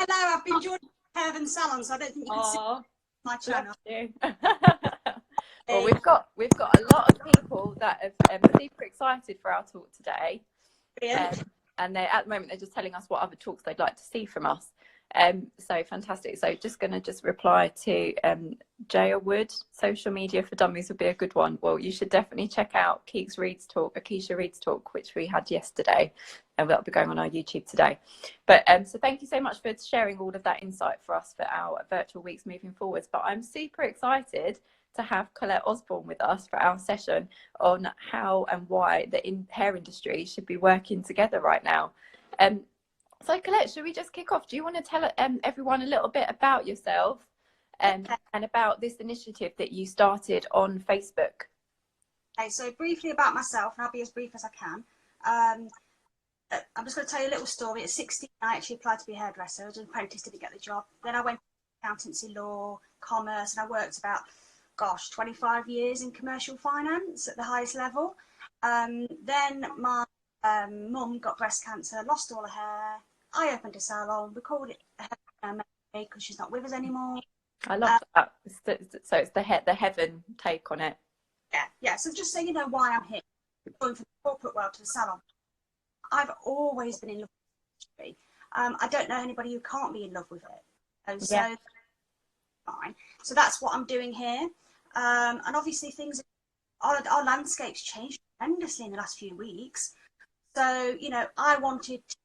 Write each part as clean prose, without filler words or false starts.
Hello, I've been joining Hairven salon, so I don't think you can see my channel. Well, we've got a lot of people that are super excited for our talk today, and at the moment they're just telling us what other talks they'd like to see from us. So fantastic. So just going to reply to Jaya Wood. Social media for dummies would be a good one. Well, you should definitely check out Akeisha Reed's talk, which we had yesterday, and that'll be going on our YouTube today. But so thank you so much for sharing all of that insight for us for our virtual weeks moving forwards. But I'm super excited to have Collette Osborne with us for our session on how and why the hair industry should be working together right now. So Collette, should we just kick off? Do you want to tell everyone a little bit about yourself and about this initiative that you started on Facebook? Okay, so briefly about myself, and I'll be as brief as I can. I'm just going to tell you a little story. At 16, I actually applied to be a hairdresser. I was an apprentice, didn't get the job. Then I went to accountancy, law, commerce, and I worked about, 25 years in commercial finance at the highest level. Then my mum got breast cancer, lost all her hair. I opened a salon. We called it Hairven because she's not with us anymore. I love that. So it's the Hairven take on it. Yeah. So just so you know why I'm here, going from the corporate world to the salon. I've always been in love with the industry. I don't know anybody who can't be in love with it. And so, fine. So that's what I'm doing here. And obviously our landscape's changed tremendously in the last few weeks. So, you know, I wanted to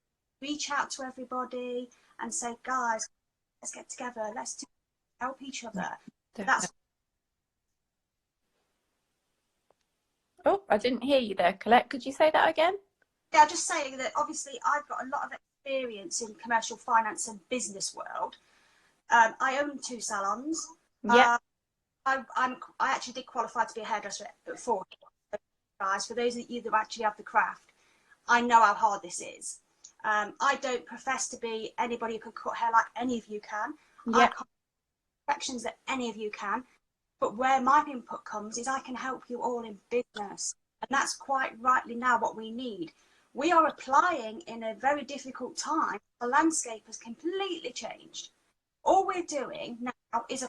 reach out to everybody and say, guys, let's get together. Let's help each other. Oh, I didn't hear you there, Collette. Could you say that again? Yeah, just saying that obviously I've got a lot of experience in commercial finance and business world. I own 2 salons. Yeah. I actually did qualify to be a hairdresser at 40. Guys, for those of you that actually have the craft, I know how hard this is. I don't profess to be anybody who can cut hair like any of you can. I can't perfections that any of you can. But where my input comes is I can help you all in business. And that's quite rightly now what we need. We are applying in a very difficult time. The landscape has completely changed. All we're doing now is a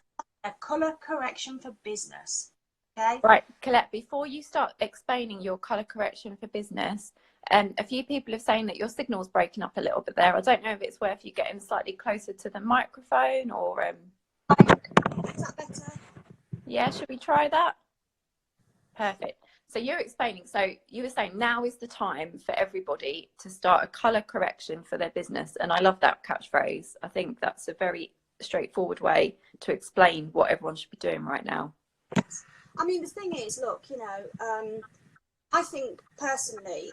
colour correction for business. Okay. Right, Collette, before you start explaining your colour correction for business, a few people are saying that your signal's breaking up a little bit there. I don't know if it's worth you getting slightly closer to the microphone or... Is that better? Yeah, should we try that? Perfect. So you're explaining, so you were saying now is the time for everybody to start a colour correction for their business. And I love that catchphrase. I think that's a very straightforward way to explain what everyone should be doing right now. I mean, the thing is, look, you know, I think personally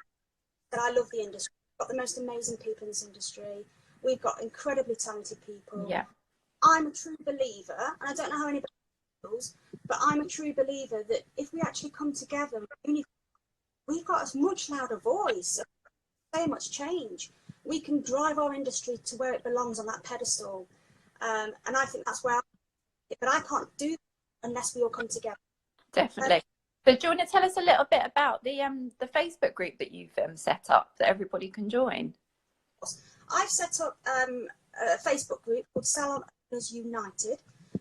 that I love the industry. We've got the most amazing people in this industry. We've got incredibly talented people. Yeah. I'm a true believer, and I don't know how anybody feels, but I'm a true believer that if we actually come together, we've got a much louder voice, so much change. We can drive our industry to where it belongs on that pedestal. And I think that's where but I can't do that unless we all come together. Definitely. So do you want to tell us a little bit about the Facebook group that you've set up that everybody can join? I've set up a Facebook group called Salon Owners United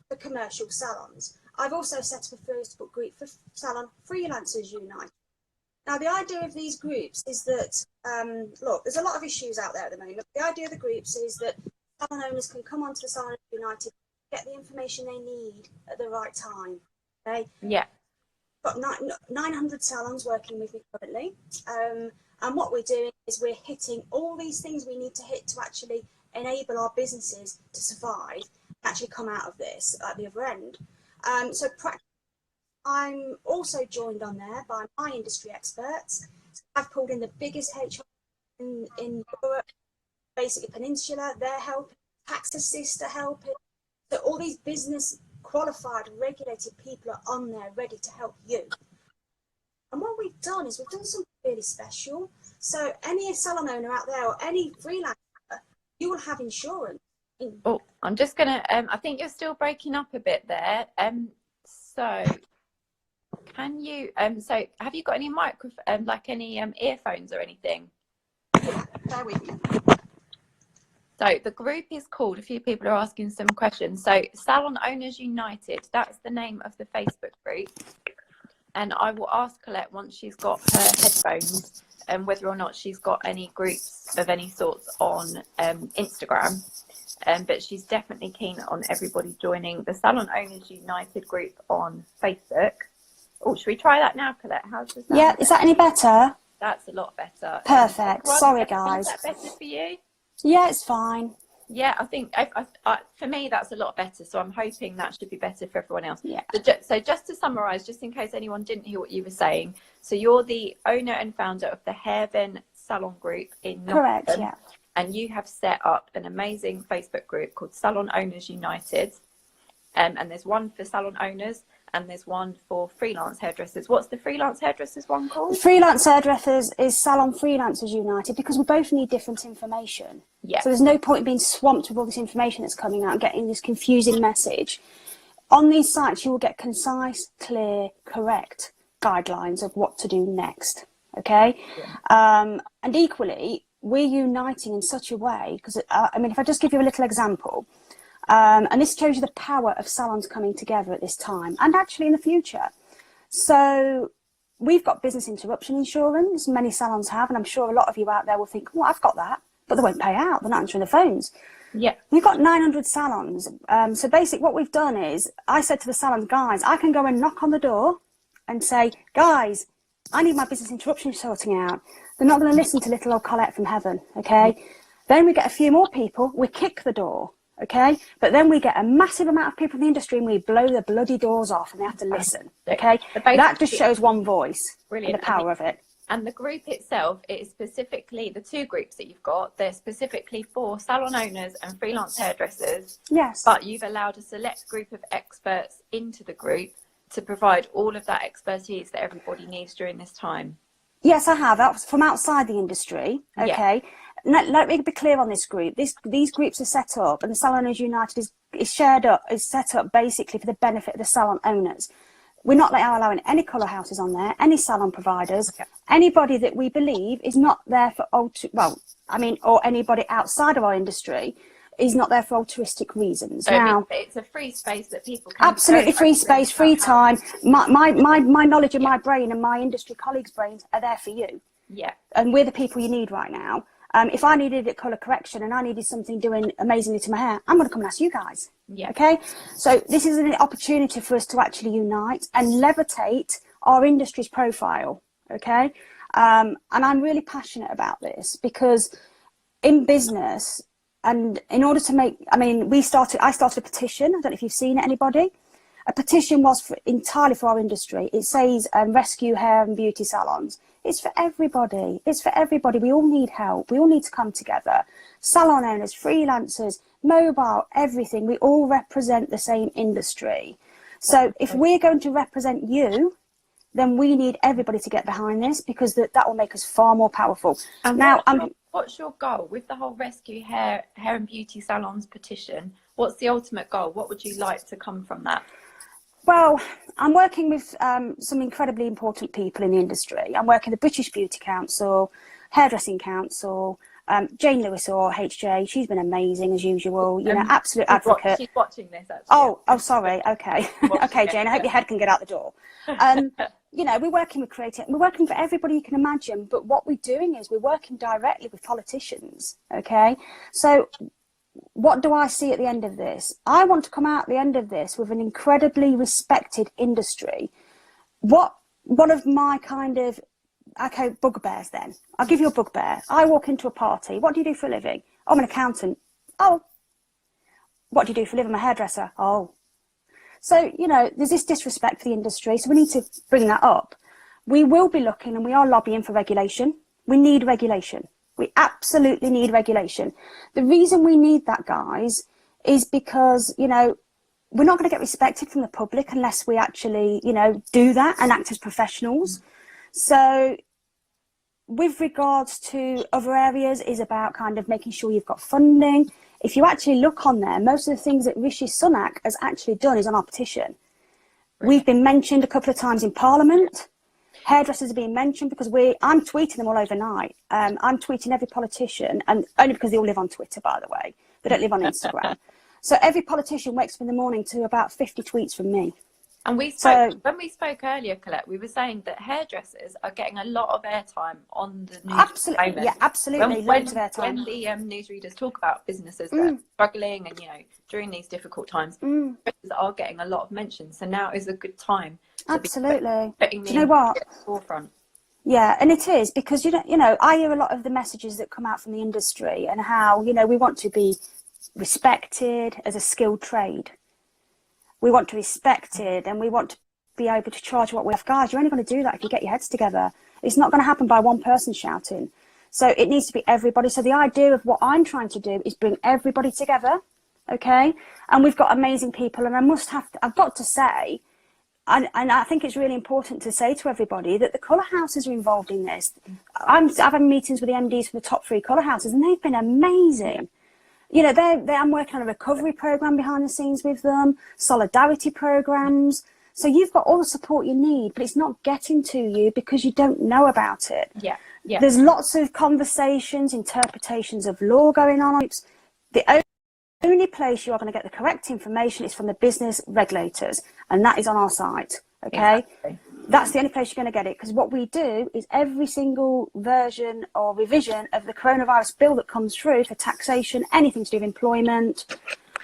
for commercial salons. I've also set up a Facebook group for Salon Freelancers United. Now, the idea of these groups is that, look, there's a lot of issues out there at the moment. The idea of the groups is that salon owners can come onto the Salon United, get the information they need at the right time. Okay? Yeah. Got 900 salons working with me currently. And what we're doing is we're hitting all these things we need to hit to actually enable our businesses to survive, actually come out of this at the other end. So I'm also joined on there by my industry experts. So I've pulled in the biggest HR in Europe, basically Peninsula. They're helping. Tax Assist are helping. So all these business qualified, regulated people are on there ready to help you. And what we've done is we've done something really special. So any salon owner out there or any freelancer, you will have insurance. Oh, I'm just gonna. I think you're still breaking up a bit there. So can you? So have you got any like any earphones or anything? Bear with me. So the group is called, a few people are asking some questions. So Salon Owners United, that's the name of the Facebook group. And I will ask Collette once she's got her headphones and whether or not she's got any groups of any sorts on Instagram. But she's definitely keen on everybody joining the Salon Owners United group on Facebook. Oh, should we try that now, Collette? How's the sound? Yeah, is that any better? That's a lot better. Perfect. Sorry, guys. Is that better for you? Yeah, it's fine. Yeah, I think for me that's a lot better. So I'm hoping that should be better for everyone else. Yeah. So just to summarise, just in case anyone didn't hear what you were saying, so you're the owner and founder of the Hairven salon group in Nottingham. Correct. Yeah. And you have set up an amazing Facebook group called Salon Owners United. And there's one for salon owners and there's one for freelance hairdressers. What's the freelance hairdressers one called? Freelance hairdressers is Salon Freelancers United, because we both need different information. Yeah. So there's no point in being swamped with all this information that's coming out and getting this confusing message. On these sites, you will get concise, clear, correct guidelines of what to do next. Okay. Yeah. And equally, we're uniting in such a way, because I mean, if I just give you a little example, and this shows you the power of salons coming together at this time and actually in the future. So we've got business interruption insurance, many salons have, and I'm sure a lot of you out there will think, well, I've got that, but they won't pay out, they're not answering the phones. Yeah. We've got 900 salons. So basically what we've done is, I said to the salons, guys, I can go and knock on the door and say, guys, I need my business interruption sorting out. They're not going to listen to little old Collette from heaven, okay? Then we get a few more people, we kick the door. Okay, but then we get a massive amount of people in the industry and we blow the bloody doors off and they have to listen. Okay, that just shows one voice. Brilliant. And the power of it. And the group itself, it is specifically, the two groups that you've got, they're specifically for salon owners and freelance hairdressers. Yes. But you've allowed a select group of experts into the group to provide all of that expertise that everybody needs during this time. Yes, I have. That's from outside the industry. Okay. Yeah. Let me be clear on this group. These groups are set up, and the Salon Owners United is set up basically for the benefit of the salon owners. We're not allowing any colour houses on there, any salon providers, anybody that we believe is not there for or anybody outside of our industry is not there for altruistic reasons. So now, it's a free space that people can absolutely free space, free time. My knowledge and my brain and my industry colleagues' brains are there for you. Yeah, and we're the people you need right now. If I needed a colour correction and I needed something doing amazingly to my hair, I'm going to come and ask you guys. Yeah. Okay. So this is an opportunity for us to actually unite and levitate our industry's profile. Okay. And I'm really passionate about this because in business, and in order to make, I started a petition. I don't know if you've seen it, anybody. A petition was entirely for our industry. It says rescue hair and beauty salons. It's for everybody. It's for everybody. We all need help. We all need to come together. Salon owners, freelancers, mobile, everything. We all represent the same industry. So if we're going to represent you, then we need everybody to get behind this, because that will make us far more powerful. And now, what's your goal with the whole rescue hair and beauty salons petition? What's the ultimate goal? What would you like to come from that? Well, I'm working with some incredibly important people in the industry. I'm working with the British Beauty Council, Hairdressing Council, Jane Lewis or HJ. She's been amazing as usual. You know, absolute advocate. She's watching this actually. Oh, sorry. Okay, okay, Jane. I hope your head can get out the door. You know, we're working with creative. We're working for everybody you can imagine. But what we're doing is we're working directly with politicians. Okay, so. What do I see at the end of this? I want to come out at the end of this with an incredibly respected industry. One of my bugbears then. I'll give you a bugbear. I walk into a party. What do you do for a living? Oh, I'm an accountant. Oh. What do you do for a living? I'm a hairdresser. Oh. So, you know, there's this disrespect for the industry. So we need to bring that up. We will be looking and we are lobbying for regulation. We need regulation. We absolutely need regulation. The reason we need that, guys, is because, you know, we're not going to get respected from the public unless we actually, you know, do that and act as professionals. So with regards to other areas is about kind of making sure you've got funding. If you actually look on there, most of the things that Rishi Sunak has actually done is on our petition. We've been mentioned a couple of times in Parliament. Hairdressers are being mentioned because I'm tweeting them all overnight. I'm tweeting every politician, and only because they all live on Twitter, by the way. They don't live on Instagram. So every politician wakes up in the morning to about 50 tweets from me. And when we spoke earlier, Collette, we were saying that hairdressers are getting a lot of airtime on the news. Absolutely, yeah, absolutely. When the newsreaders talk about businesses that are struggling and, you know, during these difficult times, hairdressers are getting a lot of mention. So now is a good time. Absolutely. Putting Do you know what? at the forefront. Yeah, and it is, because, you know, I hear a lot of the messages that come out from the industry and how, you know, we want to be respected as a skilled trade. We want to be respected, and we want to be able to charge what we have. Guys, you're only going to do that if you get your heads together. It's not going to happen by one person shouting. So it needs to be everybody. So the idea of what I'm trying to do is bring everybody together, okay? And we've got amazing people, and I've got to say, and I think it's really important to say to everybody that the colour houses are involved in this. I've had meetings with the MDs for the top 3 colour houses, and they've been amazing. You know, I'm working on a recovery program behind the scenes with them, solidarity programs. So you've got all the support you need, but it's not getting to you because you don't know about it. Yeah, yeah. There's lots of conversations, interpretations of law going on. The only place you are going to get the correct information is from the business regulators, and that is on our site. Okay, exactly. That's the only place you're going to get it, because what we do is every single version or revision of the coronavirus bill that comes through for taxation, anything to do with employment,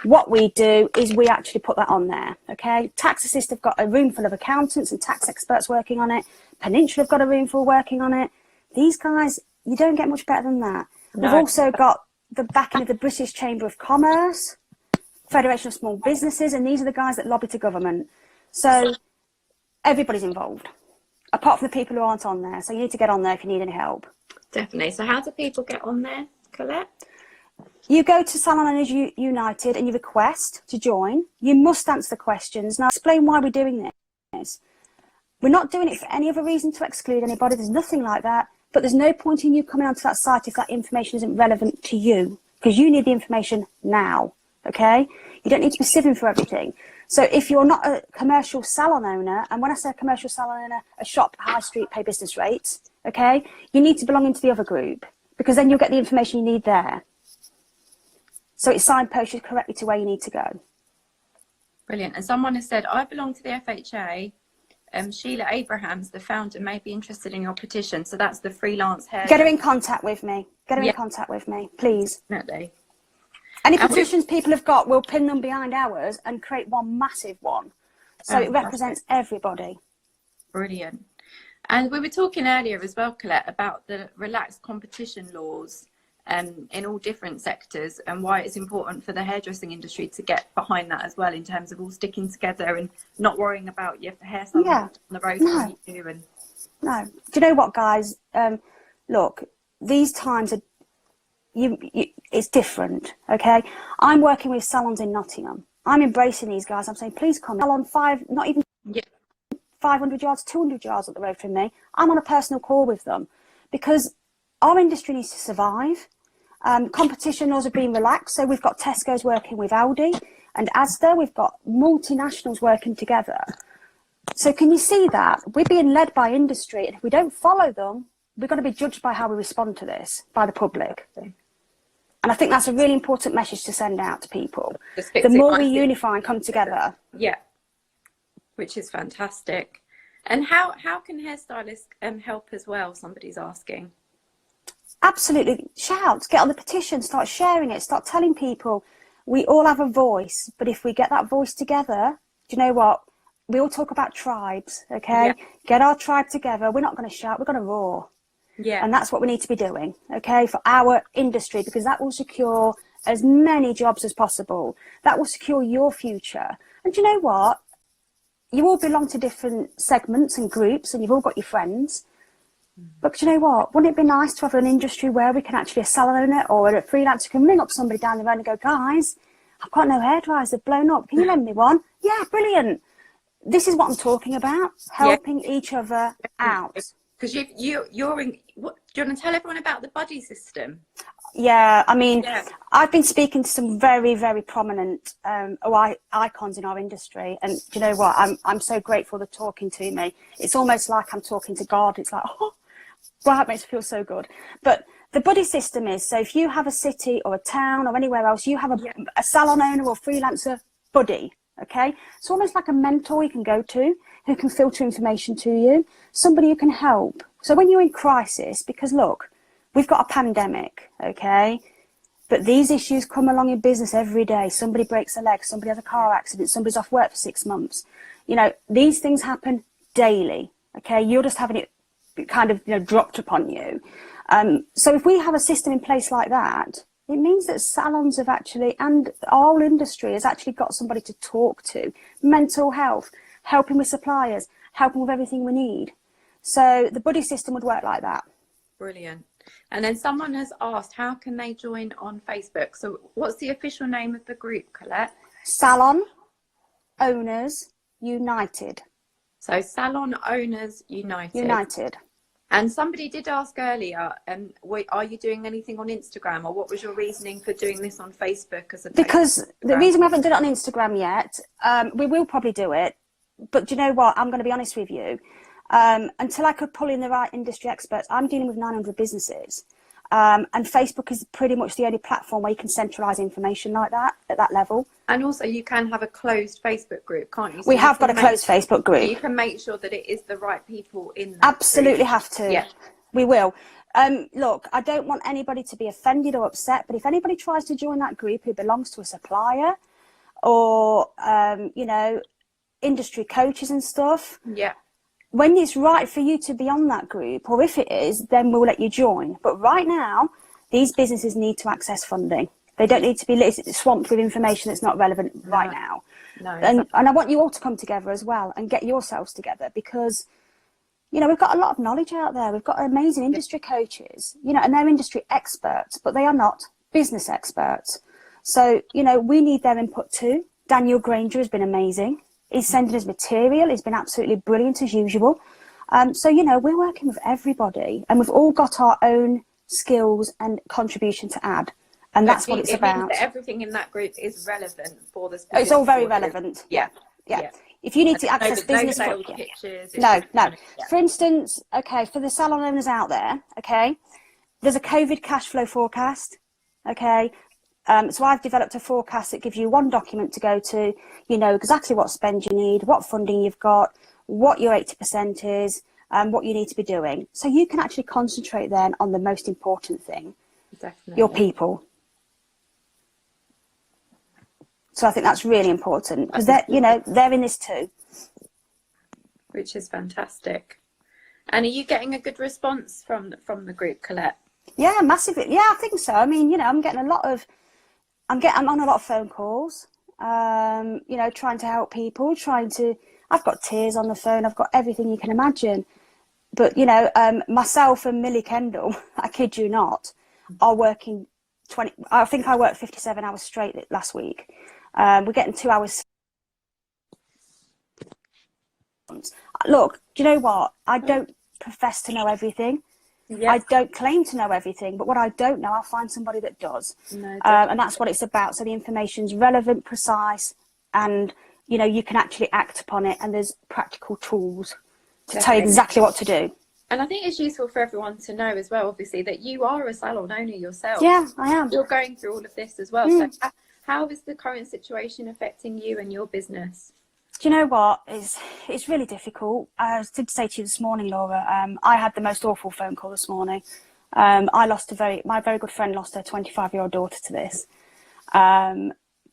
what we do is we actually put that on there. Okay, Tax Assist have got a room full of accountants and tax experts working on it. Peninsula have got a room full working on it. These guys, you don't get much better than that. No. We've also got the backing of the British Chamber of Commerce, Federation of Small Businesses, and these are the guys that lobby to government. So everybody's involved, apart from the people who aren't on there. So you need to get on there if you need any help. Definitely. So how do people get on there, Collette? You go to Salon Owners United and you request to join. You must answer the questions. Now, I'll explain why we're doing this. We're not doing it for any other reason to exclude anybody. There's nothing like that. But there's no point in you coming onto that site if that information isn't relevant to you, because you need the information now, okay? You don't need to be sieving for everything. So if you're not a commercial salon owner, and when I say a commercial salon owner, a shop, high street, pay business rates, okay, you need to belong into the other group, because then you'll get the information you need there. So it signposts you correctly to where you need to go. Brilliant. And someone has said, I belong to the FHA. Sheila Abrahams, the founder, may be interested in your petition. So that's the freelance hair. Get her in contact with me. Get her in contact with me, please. Definitely. Any petitions people have got, we'll pin them behind ours and create one massive one. So it represents everybody. Brilliant. And we were talking earlier as well, Collette, about the relaxed competition laws in all different sectors, and why it's important for the hairdressing industry to get behind that as well, in terms of all sticking together and not worrying about your hair salon on the road. No. No. Do you know what, guys? Look, these times are, it's different, okay? I'm working with salons in Nottingham. I'm embracing these guys. I'm saying, please come. Salon 5, not even 500 yards, 200 yards up the road from me. I'm on a personal call with them, because our industry needs to survive. Competition laws are being relaxed. So we've got Tesco's working with Aldi and Asda. We've got multinationals working together. So can you see that? We're being led by industry, and if we don't follow them, we're going to be judged by how we respond to this, by the public. And I think that's a really important message to send out to people. The more we unify and come together. Yeah, which is fantastic. And how can hairstylists help as well, somebody's asking? Absolutely. Shout, get on the petition, start sharing it, start telling people. We all have a voice, but if we get that voice together, do you know what? We all talk about tribes, okay? Yeah. Get our tribe together. We're not going to shout, we're going to roar. Yeah. And that's what we need to be doing, okay, for our industry, because that will secure as many jobs as possible. That will secure your future. And do you know what? You all belong to different segments and groups, and you've all got your friends. But do you know what? Wouldn't it be nice to have an industry where we can actually, a salon owner or a freelancer can ring up somebody down the road and go, guys, I've got no hairdryers, they've blown up. Can you lend me one? Yeah, brilliant. This is what I'm talking about, helping each other out. Because you're in, what, do you want to tell everyone about the buddy system? Yeah, I mean, Yeah. I've been speaking to some very, very prominent icons in our industry, and do you know what? I'm so grateful they're talking to me. It's almost like I'm talking to God. It's like, oh, wow, it makes me feel so good. But the buddy system is, so if you have a city or a town or anywhere else, you have a salon owner or freelancer buddy, okay? It's almost like a mentor you can go to who can filter information to you, somebody who can help. So when you're in crisis, because look, we've got a pandemic, okay? But these issues come along in business every day. Somebody breaks a leg, somebody has a car accident, somebody's off work for 6 months. You know, these things happen daily, okay? You're just having it kind of, you know, dropped upon you. So if we have a system in place like that, it means that salons have actually, and our whole industry has actually got somebody to talk to. Mental health, helping with suppliers, helping with everything we need. So the buddy system would work like that. Brilliant. And then someone has asked, how can they join on Facebook? So what's the official name of the group, Collette? Salon Owners United. So Salon Owners United. United. And somebody did ask earlier, are you doing anything on Instagram, or what was your reasoning for doing this on Facebook as a Because the reason we haven't done it on Instagram yet, we will probably do it, but do you know what? I'm going to be honest with you. Until I could pull in the right industry experts, I'm dealing with 900 businesses. And Facebook is pretty much the only platform where you can centralise information like that at that level. And also you can have a closed Facebook group, can't you? So we have got a closed Facebook group. You can make sure that it is the right people in that Absolutely group. Have to. Yeah. We will. Look, I don't want anybody to be offended or upset, but if anybody tries to join that group who belongs to a supplier or, you know, industry coaches and stuff. Yeah. When it's right for you to be on that group, or if it is, then we'll let you join. But right now, these businesses need to access funding. They don't need to be swamped with information that's not relevant right now. No. And I want you all to come together as well and get yourselves together, because, you know, we've got a lot of knowledge out there. We've got amazing industry coaches, you know, and they're industry experts, but they are not business experts. So, you know, we need their input too. Daniel Granger has been amazing. He's sending us material. He's been absolutely brilliant as usual. So, you know, we're working with everybody, and we've all got our own skills and contribution to add. And that's what it's about. Means that everything in that group is relevant for the It's all very relevant. Yeah. If you need to access business, pictures. No. For instance, okay, for the salon owners out there, okay, there's a COVID cash flow forecast, okay. So I've developed a forecast that gives you one document to go to. You know exactly what spend you need, what funding you've got, what your 80% is, what you need to be doing. So you can actually concentrate then on the most important thing, Definitely. your people. So I think that's really important, because they're, you know, they're in this too. Which is fantastic. And are you getting a good response from the group, Collette? Yeah, massively. Yeah, I think so. I mean, you know, I'm on a lot of phone calls, you know, trying to help people, I've got tears on the phone. I've got everything you can imagine. But, you know, myself and Millie Kendall, I kid you not, are working I think I worked 57 hours straight last week. We're getting 2 hours. Look, do you know what? I don't profess to know everything. Yep. I don't claim to know everything, but what I don't know, I'll find somebody that does. No, and that's what it's about. So the information's relevant, precise, and, you know, you can actually act upon it, and there's practical tools to tell you exactly what to do. And I think it's useful for everyone to know as well, obviously, that you are a salon owner yourself. Yeah, I am. You're going through all of this as well. So how is the current situation affecting you and your business? Do you know what? It's really difficult. I did say to you this morning, Laura, I had the most awful phone call this morning. I lost my very good friend lost her 25-year-old daughter to this.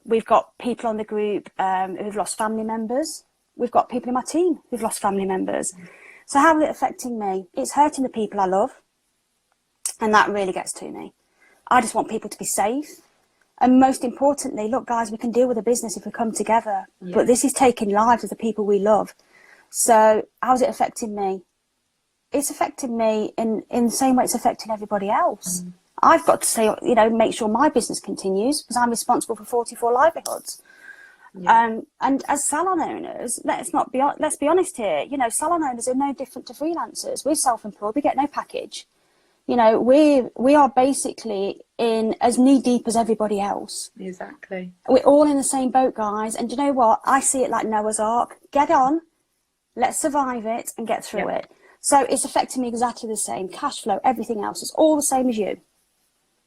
We've got people on the group who've lost family members. We've got people in my team who've lost family members. So how is it affecting me? It's hurting the people I love. And that really gets to me. I just want people to be safe. And most importantly, look, guys, we can deal with a business if we come together. Yeah. But this is taking lives of the people we love. So how's it affecting me? It's affecting me in the same way it's affecting everybody else. I've got to say, you know, make sure my business continues, because I'm responsible for 44 livelihoods. Yeah. And as salon owners, let's be honest here. You know, salon owners are no different to freelancers. We're self-employed. We get no package. You know, we are basically in as knee deep as everybody else. Exactly. We're all in the same boat, guys. And do you know what? I see it like Noah's Ark. Get on, let's survive it and get through it. So it's affecting me exactly the same. Cash flow, everything else. It's all the same as you.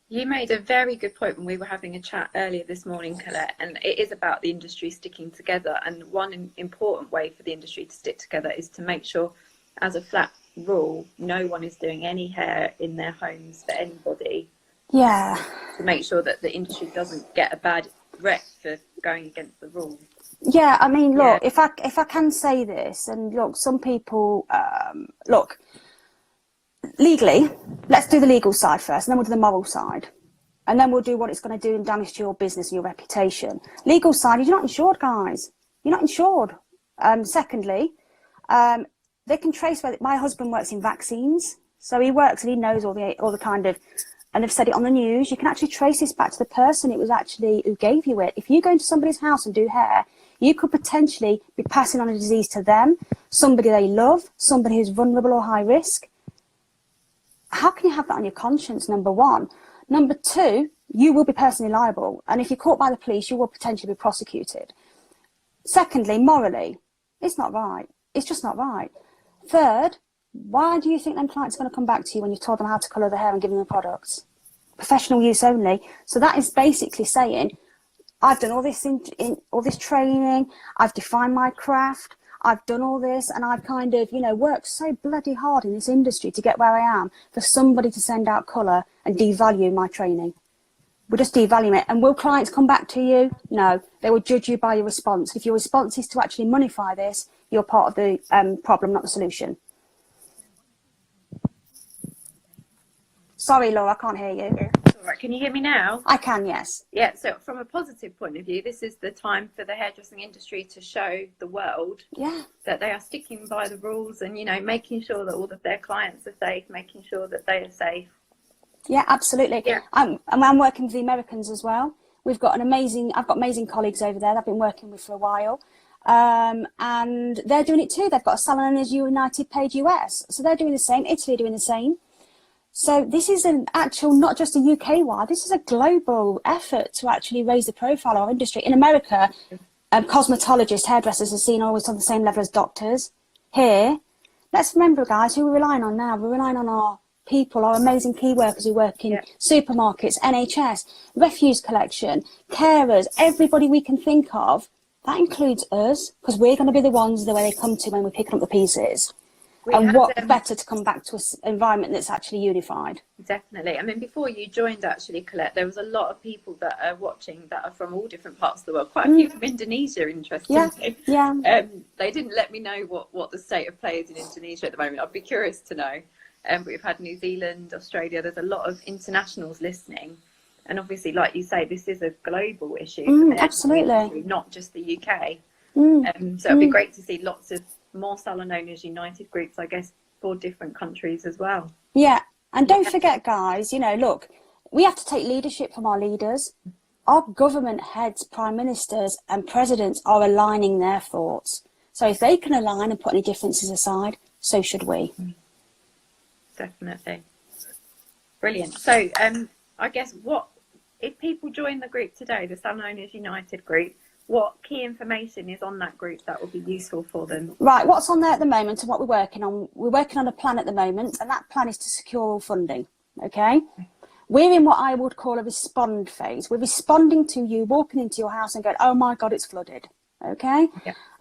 You made a very good point when we were having a chat earlier this morning, Collette, and it is about the industry sticking together. And one important way for the industry to stick together is to make sure, as a flat rule, no one is doing any hair in their homes for anybody. Yeah. To make sure that the industry doesn't get a bad rep for going against the rules. Yeah, I mean, look, if I can say this, and look, some people, look, legally, let's do the legal side first, and then we'll do the moral side. And then we'll do what it's going to do and damage to your business and your reputation. Legal side, you're not insured, guys. You're not insured. Secondly, they can trace where my husband works in vaccines. So he works and he knows all the kind of, and they've said it on the news, you can actually trace this back to the person it was actually who gave you it. If you go into somebody's house and do hair, you could potentially be passing on a disease to them, somebody they love, somebody who's vulnerable or high risk. How can you have that on your conscience, number one? Number two, you will be personally liable. And if you're caught by the police, you will potentially be prosecuted. Secondly, morally, it's not right. It's just not right. Third, why do you think them clients are going to come back to you when you've told them how to colour their hair and give them the products? Professional use only. So that is basically saying, I've done all this in all this training, I've defined my craft, I've done all this, and I've kind of, you know, worked so bloody hard in this industry to get where I am, for somebody to send out colour and devalue my training. We'll just devalue it. And will clients come back to you? No. They will judge you by your response. If your response is to actually moneyfy this, you're part of the problem, not the solution. Sorry, Laura, I can't hear you. All right, can you hear me now? I can, yes. Yeah, so from a positive point of view, this is the time for the hairdressing industry to show the world that they are sticking by the rules and, you know, making sure that all of their clients are safe, making sure that they are safe. Yeah, absolutely. Yeah. I'm working with the Americans as well. I've got amazing colleagues over there that I've been working with for a while. And they're doing it too. They've got a salon as United Page US. So they're doing the same. Italy are doing the same. So this is an actual, not just a UK-wide, this is a global effort to actually raise the profile of our industry. In America, cosmetologists, hairdressers are seen always on the same level as doctors. Here, let's remember, guys, who we're relying on now. We're relying on our people, our amazing key workers who work in supermarkets, NHS, refuse collection, carers, everybody we can think of. That includes us, because we're going to be the ones where they come to when we're picking up the pieces. And what better to come back to an environment that's actually unified? Definitely. I mean, before you joined, actually, Collette, there was a lot of people that are watching that are from all different parts of the world. Quite a few from Indonesia, interestingly. They didn't let me know what the state of play is in Indonesia at the moment. I'd be curious to know. But we've had New Zealand, Australia. There's a lot of internationals listening. And obviously, like you say, this is a global issue. Absolutely. Not just the UK. So it'd be great to see lots of more salon owners united groups, I guess, for different countries as well. Yeah, and don't forget, guys, you know, look, we have to take leadership from our leaders. Our government heads, prime ministers and presidents are aligning their thoughts. So if they can align and put any differences aside, so should we. Definitely. Brilliant. So I guess if people join the group today, the Salon Owners United group, what key information is on that group that will be useful for them? Right, what's on there at the moment and what we're working on? We're working on a plan at the moment, and that plan is to secure all funding, okay? We're in what I would call a respond phase. We're responding to you walking into your house and going, oh my God, it's flooded, okay?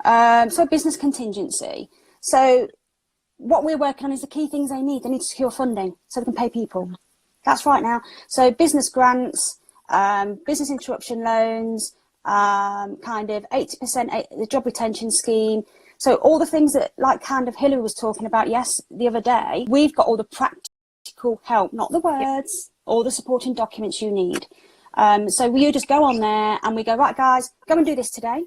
So business contingency. So what we're working on is the key things they need. They need to secure funding so they can pay people. That's right now. So business grants, business interruption loans, kind of 80% the job retention scheme. So all the things that, like kind of Hillary was talking about the other day, we've got all the practical help, not the words, all the supporting documents you need. So you just go on there and we go, right guys, go and do this today,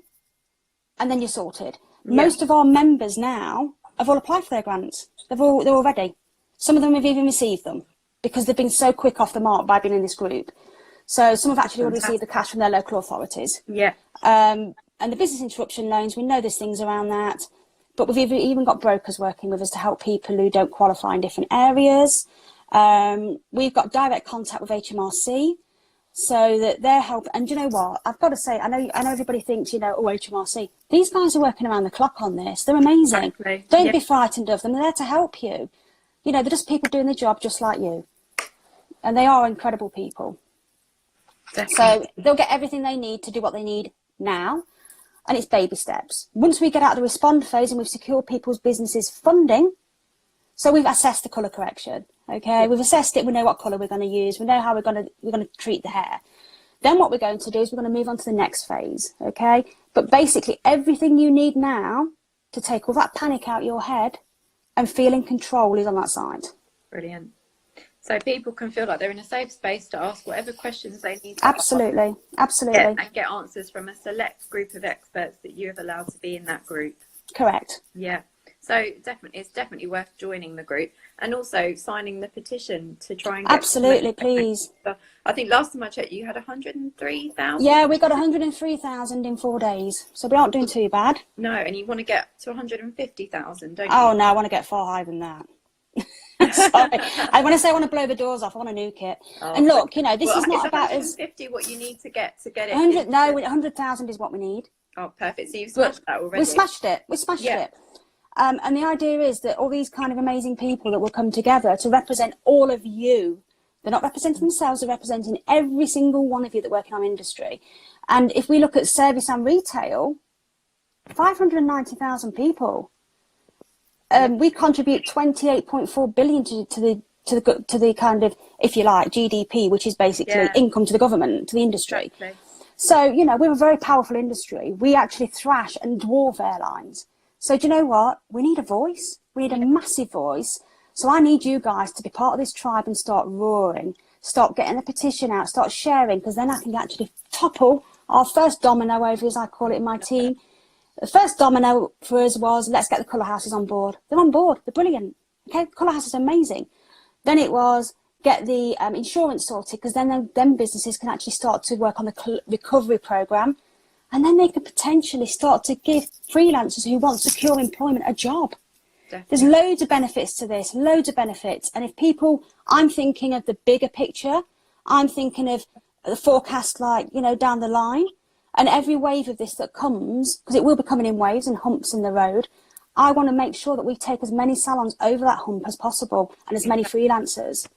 and then you're sorted. Most of our members now have all applied for their grants. They're all ready. Some of them have even received them because they've been so quick off the mark by being in this group. So some have actually already received the cash from their local authorities. And the business interruption loans, we know there's things around that, but we've even got brokers working with us to help people who don't qualify in different areas. We've got direct contact with HMRC, so that they're helping. And you know what? I've got to say, I know everybody thinks, you know, oh, HMRC. These guys are working around the clock on this. They're amazing. Exactly. Don't be frightened of them. They're there to help you. You know, they're just people doing the job just like you. And they are incredible people. Definitely. So they'll get everything they need to do what they need now. And it's baby steps. Once we get out of the respond phase and we've secured people's businesses funding, so we've assessed the colour correction, okay? We've assessed it, we know what colour we're going to use, we know how we're going to treat the hair. Then what we're going to do is we're going to move on to the next phase, okay? But basically everything you need now to take all that panic out your head and feel in control is on that side. Brilliant. So people can feel like they're in a safe space to ask whatever questions they need to Absolutely, absolutely. and get answers from a select group of experts that you have allowed to be in that group. Correct. Yeah. So definitely, it's definitely worth joining the group and also signing the petition to try and get... Absolutely, please. I think last time I checked, you had 103,000. Yeah, we got 103,000 in 4 days, so we aren't doing too bad. No, and you want to get to 150,000, don't you? Oh no, I want to get far higher than that. Sorry. When I say I want to blow the doors off, I want to nuke it. Oh, and look, you know, this is not about us. 150 what you need to get it. 100, no, 100,000 is what we need. Oh, perfect. So you've smashed that already. We smashed it. And the idea is that all these kind of amazing people that will come together to represent all of you. They're not representing themselves, they're representing every single one of you that work in our industry. And if we look at service and retail, 590,000 people. We contribute 28.4 billion to the kind of, if you like, GDP, which is basically income to the government, to the industry. Exactly. So, you know, we're a very powerful industry. We actually thrash and dwarf airlines. So do you know what? We need a voice. We need a massive voice. So I need you guys to be part of this tribe and start roaring, start getting the petition out, start sharing, because then I can actually topple our first domino over, as I call it in my team. The first domino for us was, let's get the colour houses on board. They're on board. They're brilliant. Okay, the colour house is amazing. Then it was get the insurance sorted, because then them businesses can actually start to work on the recovery programme. And then they could potentially start to give freelancers who want secure employment a job. Definitely. There's loads of benefits to this, loads of benefits. And if people, I'm thinking of the bigger picture. I'm thinking of the forecast, like, you know, down the line. And every wave of this that comes, because it will be coming in waves and humps in the road, I want to make sure that we take as many salons over that hump as possible and as many freelancers,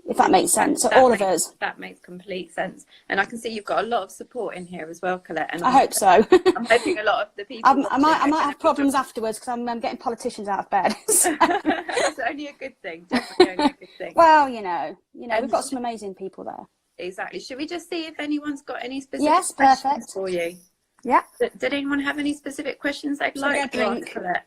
if that makes sense. So all of us. That makes complete sense. And I can see you've got a lot of support in here as well, Collette. And I hope so. I'm hoping a lot of the people... I might have problems afterwards because I'm getting politicians out of bed. It's only a good thing. Definitely only a good thing. Well, you know, we've got some amazing people there. Exactly. Should we just see if anyone's got any specific questions for you? Yeah. Did anyone have any specific questions they'd like to ask Collette?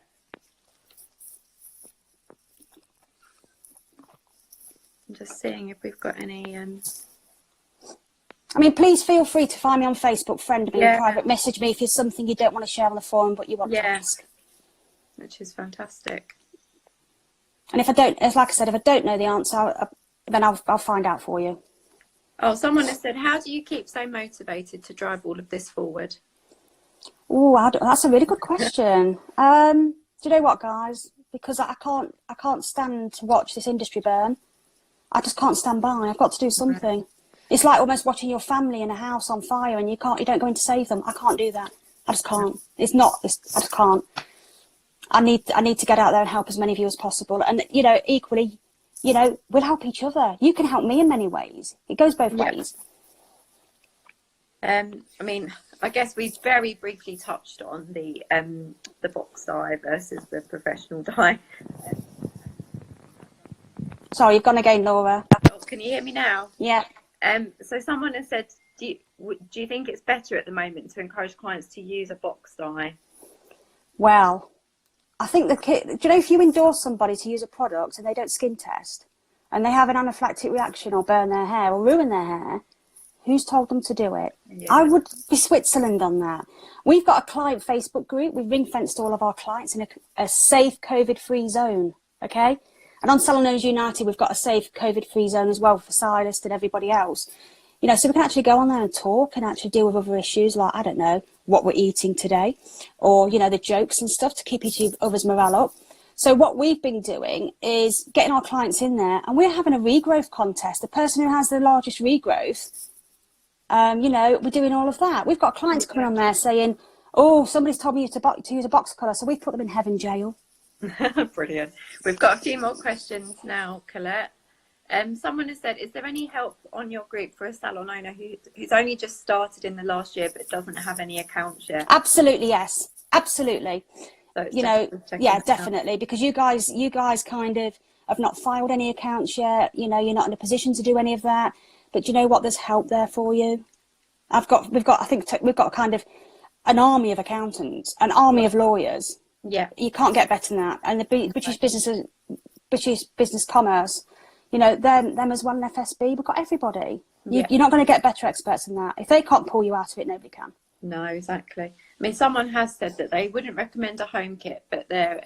I'm just seeing if we've got any... I mean, please feel free to find me on Facebook, friend me, private message me if there's something you don't want to share on the forum but you want to ask. Which is fantastic. And if I don't, as like I said, if I don't know the answer, then I'll find out for you. Oh, someone has said, how do you keep so motivated to drive all of this forward? Oh, that's a really good question. Do you know what, guys? Because I can't stand to watch this industry burn. I just can't stand by. I've got to do something. It's like almost watching your family in a house on fire and you don't go in to save them. I can't do that. I just can't. I just can't. I need to get out there and help as many of you as possible. And, you know, equally, you know, we'll help each other. You can help me in many ways. It goes both ways. I mean, I guess we very briefly touched on the box dye versus the professional dye. Sorry, you've gone again, Laura. Oh, can you hear me now? Yeah. So someone has said, do you think it's better at the moment to encourage clients to use a box dye? Well, I think do you know, if you endorse somebody to use a product and they don't skin test and they have an anaphylactic reaction or burn their hair or ruin their hair, who's told them to do it? Yeah. I would be Switzerland on that. We've got a client Facebook group. We've ring-fenced all of our clients in a safe COVID-free zone, okay? And on Salon Owners United, we've got a safe COVID-free zone as well for stylists and everybody else. You know, so we can actually go on there and talk and actually deal with other issues like, I don't know, what we're eating today or, you know, the jokes and stuff to keep each other's morale up. So what we've been doing is getting our clients in there, and we're having a regrowth contest. The person who has the largest regrowth, you know, we're doing all of that. We've got clients coming on there saying, oh, somebody's told me to use a box colour, so we've put them in Hairven jail. Brilliant. We've got a few more questions now, Collette. Someone has said, is there any help on your group for a salon owner who's only just started in the last year but doesn't have any accounts yet? Absolutely, yes. Absolutely. So you know, yeah, definitely, because you guys kind of have not filed any accounts yet. You know, you're not in a position to do any of that. But you know what? There's help there for you. I think we've got kind of an army of accountants, an army of lawyers. Yeah. You can't get better than that. And the British Business Commerce, you know, them as well in FSB, we've got everybody. You're not going to get better experts than that. If they can't pull you out of it, nobody can. No, exactly. I mean, someone has said that they wouldn't recommend a home kit, but they're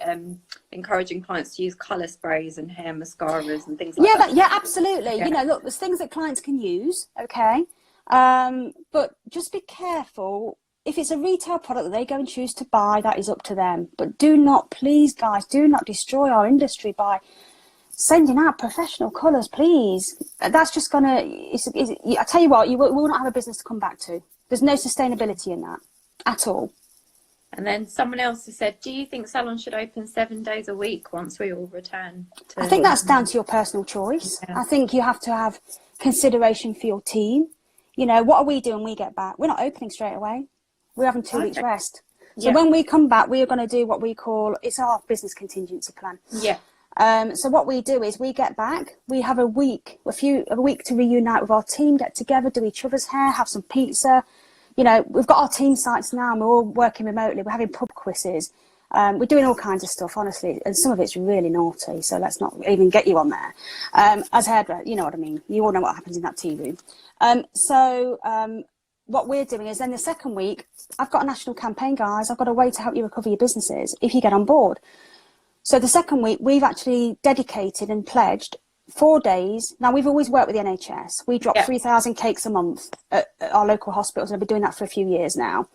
encouraging clients to use colour sprays and hair mascaras and things like that. Yeah, absolutely. Yeah. You know, look, there's things that clients can use, okay? But just be careful. If it's a retail product that they go and choose to buy, that is up to them. But do not, please, guys, do not destroy our industry by sending out professional colours, please. That's just going to, I tell you what, we will not have a business to come back to. There's no sustainability in that at all. And then someone else has said, do you think salons should open 7 days a week once we all return to... I think that's down to your personal choice. Yeah. I think you have to have consideration for your team. You know, what are we doing when we get back? We're not opening straight away. We're having 2 weeks rest. So when we come back, we are going to do what we call, it's our business contingency plan. Yeah. So what we do is we get back, we have a week to reunite with our team, get together, do each other's hair, have some pizza. You know, we've got our team sites now and we're all working remotely. We're having pub quizzes. We're doing all kinds of stuff, honestly, and some of it's really naughty, so let's not even get you on there. As hairdresser, you know what I mean. You all know what happens in that tea room. What we're doing is then the second week, I've got a national campaign, guys. I've got a way to help you recover your businesses if you get on board. So the second week, we've actually dedicated and pledged 4 days. Now, we've always worked with the NHS. We drop 3,000 cakes a month at our local hospitals, and I've been doing that for a few years now.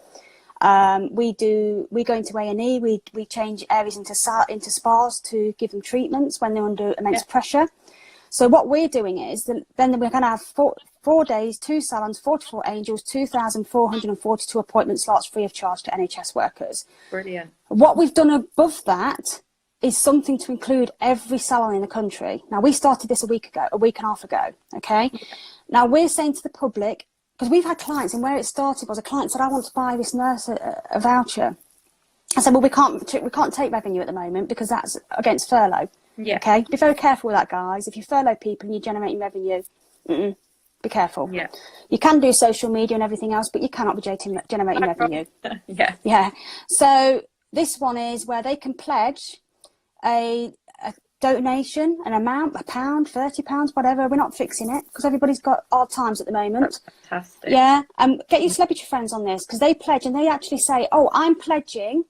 We go into A&E. We change areas into spas to give them treatments when they're under immense pressure. So what we're doing is then we're going to have 4 days, 2 salons, 44 angels, 2,442 appointment slots free of charge to NHS workers. Brilliant. What we've done above that is something to include every salon in the country. Now, we started this a week and a half ago, okay? Now, we're saying to the public, because we've had clients, and where it started was a client said, I want to buy this nurse a voucher. I said, well, we can't take revenue at the moment because that's against furlough. Yeah. Okay? Be very careful with that, guys. If you furlough people and you're generating revenue, be careful. Yeah. You can do social media and everything else, but you cannot be generating revenue. Yeah. Yeah. So this one is where they can pledge a donation, an amount, £1, £30, whatever. We're not fixing it because everybody's got hard times at the moment. That's fantastic. Yeah. Get your celebrity friends on this because they pledge and they actually say, oh, I'm pledging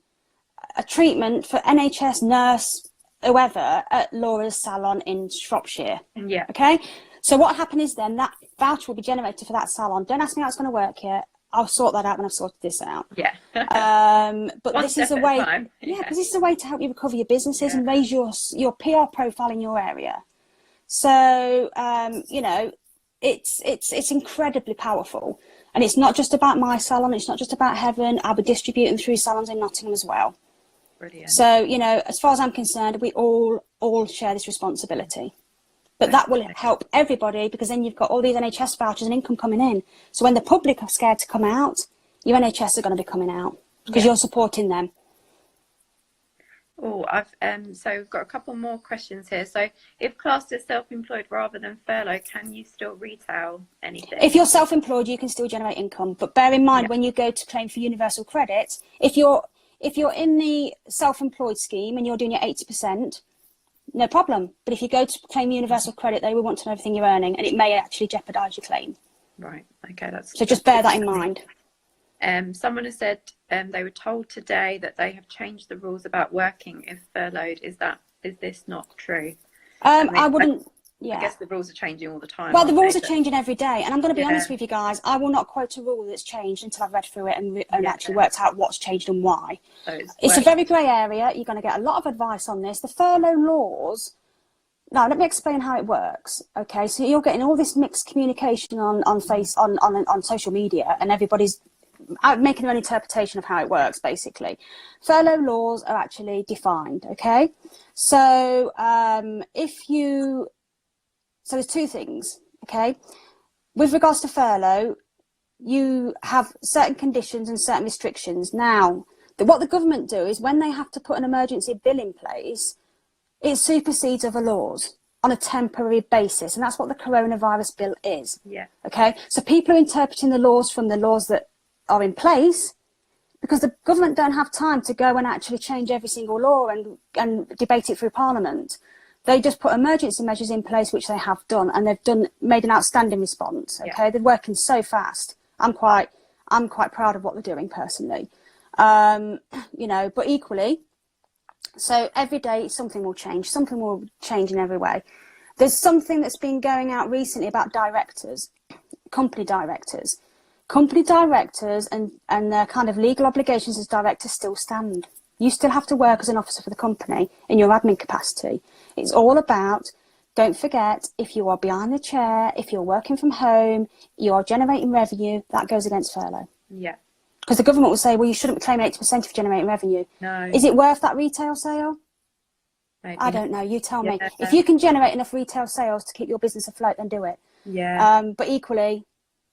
a treatment for NHS nurse, whoever, at Laura's salon in Shropshire. Yeah. Okay. So what happened is then that voucher will be generated for that salon. Don't ask me how it's going to work yet. I'll sort that out when I've sorted this out. Yeah. But this is a way. Yeah, because this is a way to help you recover your businesses and raise your PR profile in your area. So you know, it's incredibly powerful, and it's not just about my salon. It's not just about Hairven. I'll be distributing through salons in Nottingham as well. Brilliant. So you know, as far as I'm concerned, we all share this responsibility. But that will help everybody because then you've got all these NHS vouchers and income coming in. So when the public are scared to come out, your NHS are going to be coming out because you're supporting them. Oh, so we've got a couple more questions here. So if classed as self-employed rather than furlough, can you still retail anything? If you're self-employed, you can still generate income. But bear in mind when you go to claim for universal credit, if you're in the self-employed scheme and you're doing your 80%, no problem. But if you go to claim universal credit, they will want to know everything you're earning, and it may actually jeopardise your claim. Right. Okay. So just bear that in mind. Someone has said they were told today that they have changed the rules about working if furloughed. Is this not true? I wouldn't. Yeah. I guess the rules are changing all the time. Well, the rules are changing every day. And I'm going to be honest Yeah. with you guys, I will not quote a rule that's changed until I've read through it and actually worked out what's changed and why. So it's a very grey area. You're going to get a lot of advice on this. The furlough laws, now let me explain how it works. Okay, so you're getting all this mixed communication on social media, and everybody's making their own interpretation of how it works, basically. Furlough laws are actually defined, okay? So so there's two things, okay? With regards to furlough, you have certain conditions and certain restrictions. Now, what the government do is when they have to put an emergency bill in place, it supersedes other laws on a temporary basis, and that's what the coronavirus bill is. Yeah. Okay, so people are interpreting the laws from the laws that are in place, because the government don't have time to go and actually change every single law and debate it through Parliament. They just put emergency measures in place, which they have done, and they've made an outstanding response. Okay, yeah. They're working so fast. I'm quite proud of what they're doing personally. You know, but equally, so every day something will change. Something will change in every way. There's something that's been going out recently about directors, company directors. Company directors and their kind of legal obligations as directors still stand. You still have to work as an officer for the company in your admin capacity. It's all about, don't forget, if you are behind the chair, if you're working from home, you are generating revenue, that goes against furlough. Yeah. Because the government will say, well, you shouldn't claim 80% if you're generating revenue. No. Is it worth that retail sale? Maybe. I don't know. You tell me. Yeah. If you can generate enough retail sales to keep your business afloat, then do it. Yeah. But equally,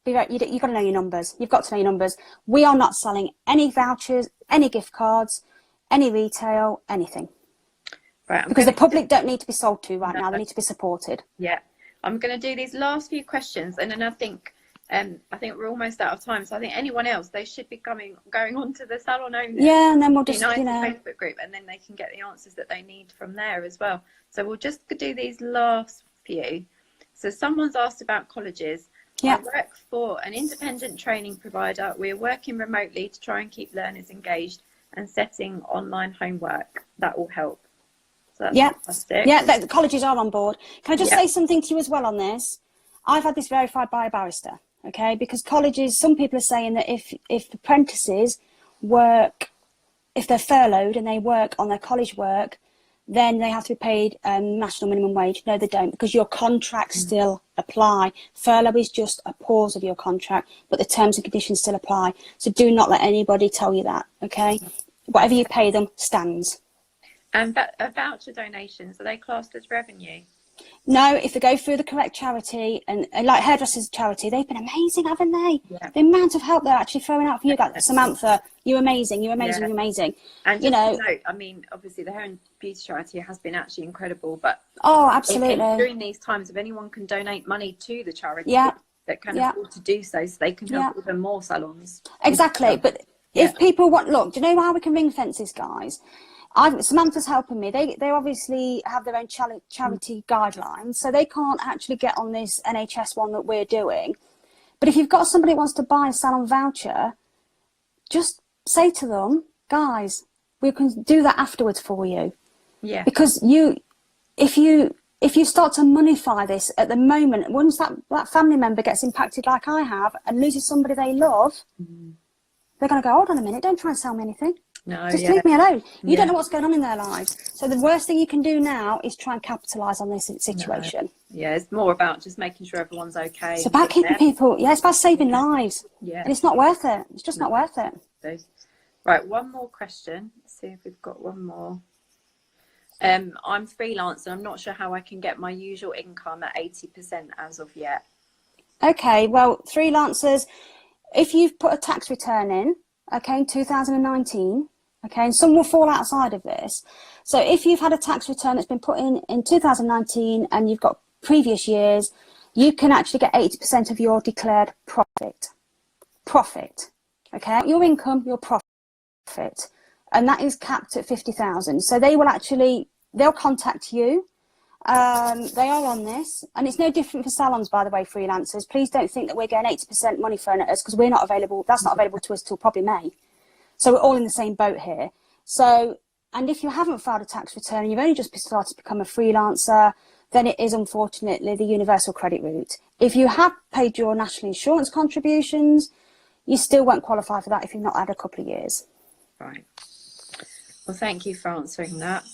you've got to know your numbers. You've got to know your numbers. We are not selling any vouchers, any gift cards, any retail, anything. Right. Because the public don't need to be sold to right now. They need to be supported. Yeah. I'm going to do these last few questions, and then I think we're almost out of time. So I think anyone else, they should be going on to the salon owner. Yeah, and then we'll just, Facebook group, and then they can get the answers that they need from there as well. So we'll just do these last few. So someone's asked about colleges. Yeah. I work for an independent training provider. We're working remotely to try and keep learners engaged and setting online homework. That will help. So that's fantastic. Yeah, the colleges are on board. Can I just say something to you as well on this? I've had this verified by a barrister, okay? Because colleges, some people are saying that if apprentices work, if they're furloughed and they work on their college work, then they have to be paid national minimum wage. No, they don't, because your contracts still apply. Furlough is just a pause of your contract, but the terms and conditions still apply. So do not let anybody tell you that, okay? Whatever you pay them stands. And voucher donations, are they classed as revenue? No, if they go through the correct charity, and like Hairdressers charity, they've been amazing, haven't they? Yeah. The amount of help they're actually throwing out for you guys. Samantha, you're amazing, you're amazing, you're amazing. And you know, I mean, obviously the Hair and Beauty charity has been actually incredible, but absolutely, during these times, if anyone can donate money to the charity that can afford to do so they can help even more salons. Exactly, but if people want, look, do you know how we can ring fence this, guys? Samantha's helping me. They obviously have their own charity guidelines, so they can't actually get on this NHS one that we're doing. But if you've got somebody who wants to buy a salon voucher, just say to them, guys, we can do that afterwards for you. Yeah. Because if you start to moneyfy this at the moment, once that family member gets impacted like I have and loses somebody they love, they're going to go, hold on a minute, don't try and sell me anything. No, just leave me alone. You don't know what's going on in their lives. So the worst thing you can do now is try and capitalise on this situation. No. Yeah, it's more about just making sure everyone's okay. It's about keeping people, it's about saving lives. Yeah. And it's not worth it. It's just not worth it. Right, one more question. Let's see if we've got one more. I'm freelance and I'm not sure how I can get my usual income at 80% as of yet. Okay, well, freelancers, if you've put a tax return in, okay, in 2019, okay, and some will fall outside of this. So if you've had a tax return that's been put in 2019 and you've got previous years, you can actually get 80% of your declared profit. Okay, your income, your profit, and that is capped at 50,000. So they'll contact you. They are on this, and it's no different for salons, by the way, freelancers. Please don't think that we're getting 80% money thrown at us, because we're not available. That's not available to us till probably May. So we're all in the same boat here. So, and if you haven't filed a tax return and you've only just started to become a freelancer, then it is unfortunately the universal credit route. If you have paid your national insurance contributions, you still won't qualify for that if you've not had a couple of years. Right. Well, thank you for answering that.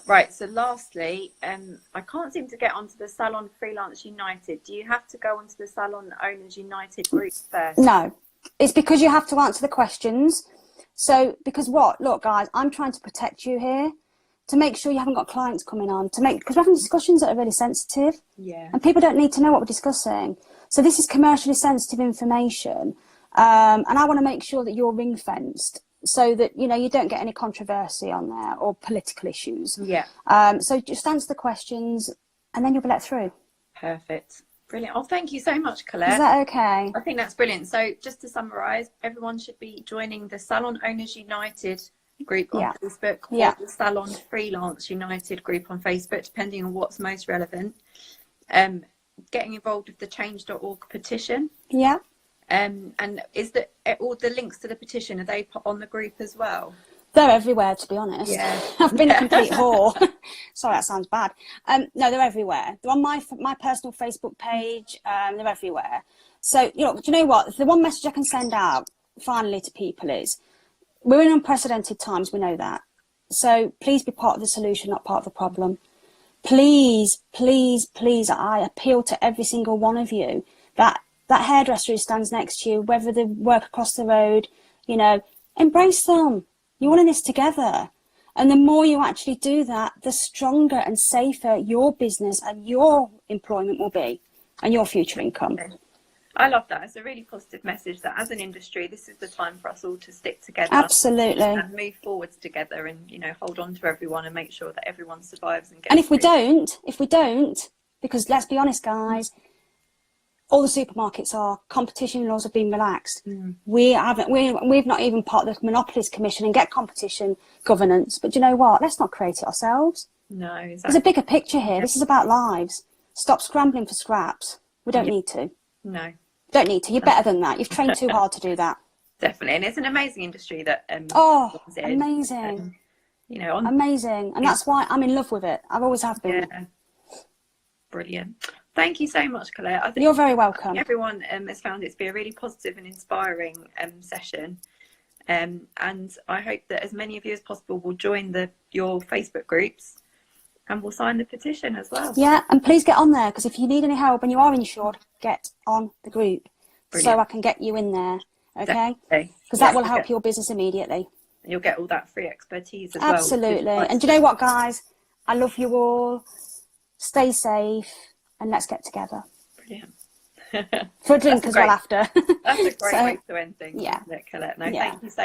Right, so lastly, I can't seem to get onto the Salon Freelance United. Do you have to go onto the Salon Owners United group first? No, it's because you have to answer the questions. So, because look, guys, I'm trying to protect you here, to make sure you haven't got clients coming on, because we're having discussions that are really sensitive. Yeah. And people don't need to know what we're discussing. So this is commercially sensitive information. And I want to make sure that you're ring fenced, so that, you know, you don't get any controversy on there or political issues. Yeah. So just answer the questions and then you'll be let through. Perfect. Brilliant. Oh, thank you so much, Collette. Is that okay? I think that's brilliant. So just to summarise, everyone should be joining the Salon Owners United group on Facebook, or the Salon Freelance United group on Facebook, depending on what's most relevant. Getting involved with the change.org petition. Yeah. And is that all the links to the petition, are they put on the group as well? They're everywhere, to be honest. Yeah. I've been a complete whore. Sorry, that sounds bad. No, they're everywhere. They're on my personal Facebook page. They're everywhere. So, you know, do you know what? The one message I can send out finally to people is, we're in unprecedented times. We know that. So please be part of the solution, not part of the problem. Please, please, please, I appeal to every single one of you, that hairdresser who stands next to you, whether they work across the road, you know, embrace them. You're all in this together. And the more you actually do that, the stronger and safer your business and your employment will be, and your future income. I love that. It's a really positive message that as an industry, this is the time for us all to stick together. Absolutely. And move forwards together, and, you know, hold on to everyone and make sure that everyone survives and gets And if we don't, because let's be honest, guys, all the supermarkets are, competition laws have been relaxed. We've not even part of the Monopolies Commission and get competition governance. But do you know what? Let's not create it ourselves. No, exactly. There's a bigger picture here. This is about lives. Stop scrambling for scraps. We don't need to. No. Don't need to. You're better than that. You've trained too hard to do that. Definitely. And it's an amazing industry that amazing. You know, amazing. And that's why I'm in love with it. I've always have been. Yeah. Brilliant. Thank you so much, Collette. I think you're very welcome. Everyone has found it to be a really positive and inspiring session. And I hope that as many of you as possible will join your Facebook groups, and we'll sign the petition as well. Yeah, and please get on there, because if you need any help and you are insured, get on the group. Brilliant. So I can get you in there, okay? Because that will help your business immediately. And you'll get all that free expertise as well. Absolutely. And do you know what, guys? I love you all. Stay safe, and let's get together. Brilliant. For a drink as well after. That's a great way to end things, isn't it, Collette? No, yeah. Thank you so